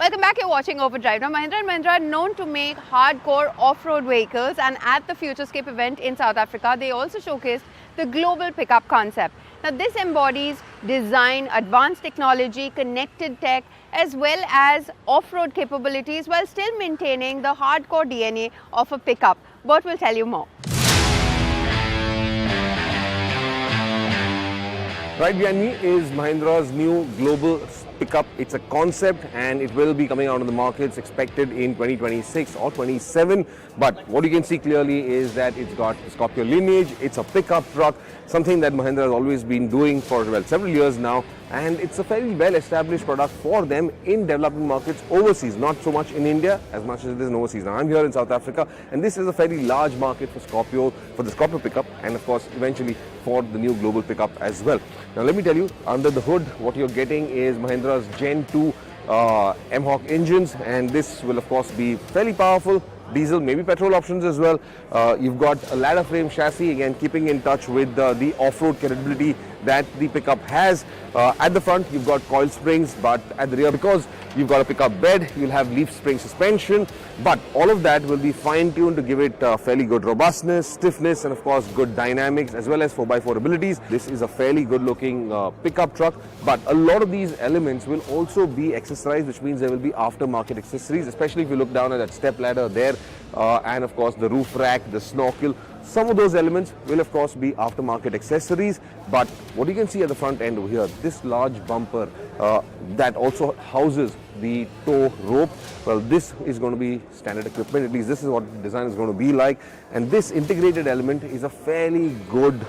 Welcome back, you're watching Overdrive. Now, Mahindra and Mahindra are known to make hardcore off-road vehicles, and at the Futurescape event in South Africa, they also showcased the Global Pik Up concept. Now, this embodies design, advanced technology, connected tech, as well as off-road capabilities while still maintaining the hardcore DNA of a pickup. Bert will tell you more. Right behind me is Mahindra's new Global Pik Up. It's a concept and it will be coming out on the markets expected in 2026 or 27. But what you can see clearly is that it's got Scorpio lineage, it's a pickup truck, something that Mahindra has always been doing for several years now. And it's a fairly well-established product for them in developing markets overseas, not so much in India as much as it is in overseas. Now, I'm here in South Africa, and this is a fairly large market for Scorpio, for the Scorpio pickup, and of course, eventually for the new Global Pik Up as well. Now, let me tell you, under the hood, what you're getting is Mahindra's Gen 2 M-Hawk engines, and this will of course be fairly powerful. Diesel, maybe petrol options as well. You've got a ladder frame chassis, again keeping in touch with the off-road capability that the pickup has. At the front you've got coil springs, but at the rear, because you've got a pickup bed, you'll have leaf spring suspension, but all of that will be fine-tuned to give it fairly good robustness, stiffness, and of course good dynamics as well as 4x4 abilities. This is a fairly good looking pickup truck, but a lot of these elements will also be accessorized, which means there will be aftermarket accessories, especially if you look down at that step ladder there, and of course the roof rack, the snorkel. Some of those elements will of course be aftermarket accessories, but what you can see at the front end over here, this large bumper that also houses the tow rope, well, this is going to be standard equipment. At least this is what the design is going to be like, and this integrated element is a fairly good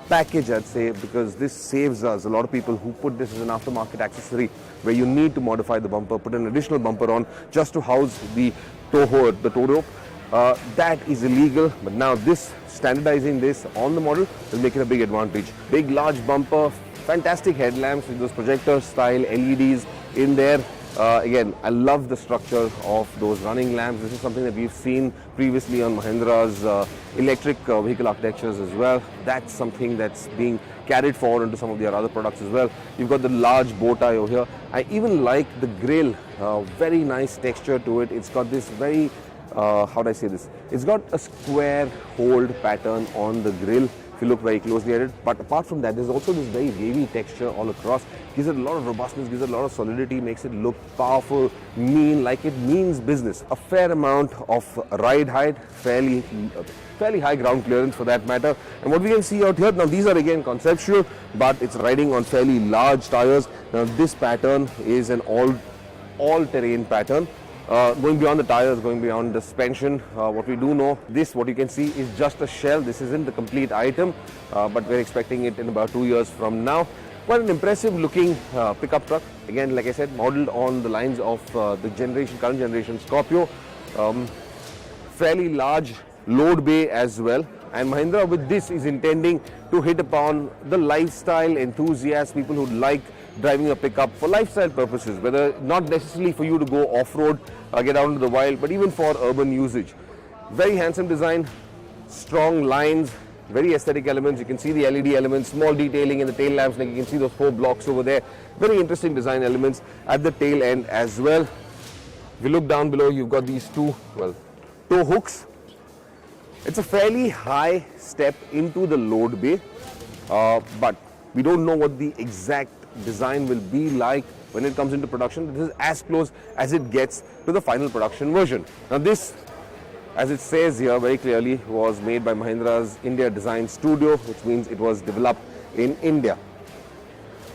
package, I'd say, because this saves us. A lot of people who put this as an aftermarket accessory where you need to modify the bumper, put an additional bumper on just to house the tow rope. That is illegal, but now this, standardizing this on the model, will make it a big advantage. Big large bumper, fantastic headlamps with those projector style LEDs in there. Again, I love the structure of those running lamps. This is something that we've seen previously on Mahindra's electric vehicle architectures as well. That's something that's being carried forward into some of their other products as well. You've got the large bow tie over here. I even like the grille, very nice texture to it. It's got this very how do I say this? It's got a square hold pattern on the grille if you look very closely at it. But apart from that, there's also this very wavy texture all across. Gives it a lot of robustness, gives it a lot of solidity, makes it look powerful, mean, like it means business. A fair amount of ride height, fairly high ground clearance for that matter. And what we can see out here, now these are again conceptual, but it's riding on fairly large tires. Now this pattern is an all-terrain pattern. Going beyond the tires, going beyond the suspension, what we do know, what you can see is just a shell. This isn't the complete item, but we're expecting it in about 2 years from now. Quite an impressive looking pickup truck. Again, like I said, modeled on the lines of the current generation Scorpio. Fairly large load bay as well. And Mahindra with this is intending to hit upon the lifestyle enthusiasts, people who like driving a pickup for lifestyle purposes, whether not necessarily for you to go off-road, get out into the wild, but even for urban usage. Very handsome design, strong lines, very aesthetic elements. You can see the LED elements, small detailing in the tail lamps, like you can see those 4 blocks over there. Very interesting design elements at the tail end as well. If you look down below, you've got these two, tow hooks. It's a fairly high step into the load bay, but we don't know what the exact design will be like when it comes into production. This is as close as it gets to the final production version. Now this, as it says here very clearly, was made by Mahindra's India Design Studio, which means it was developed in India.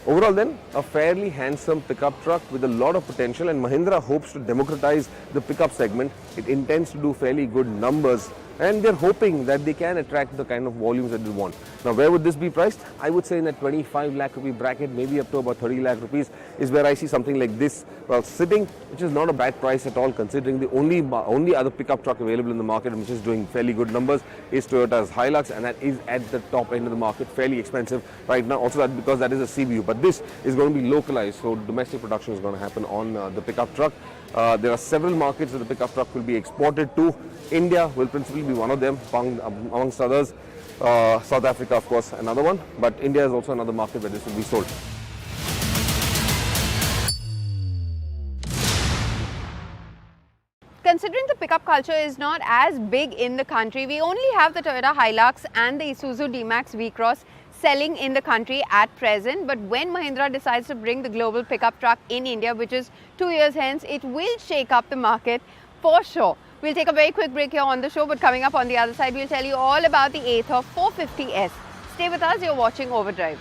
Overall then, a fairly handsome pickup truck with a lot of potential, and Mahindra hopes to democratize the pickup segment. It intends to do fairly good numbers, and they're hoping that they can attract the kind of volumes that they want. Now, where would this be priced? I would say in a 25 lakh rupee bracket, maybe up to about 30 lakh rupees is where I see something like this sitting, which is not a bad price at all, considering the only other pickup truck available in the market which is doing fairly good numbers is Toyota's Hilux, and that is at the top end of the market, fairly expensive right now. Also, that because that is a CBU, but this is going to be localized, so domestic production is going to happen on the pickup truck. There are several markets that the pickup truck will be exported to. India will principally be one of them, amongst others. South Africa, of course, another one, but India is also another market where this will be sold. considering the pickup culture is not as big in the country, we only have the Toyota Hilux and the Isuzu D-Max V-Cross selling in the country at present. But when Mahindra decides to bring the global pickup truck in India, which is 2 years hence, it will shake up the market for sure. We'll take a very quick break here on the show, but coming up on the other side, we'll tell you all about the Ather 450S. Stay with us, you're watching Overdrive.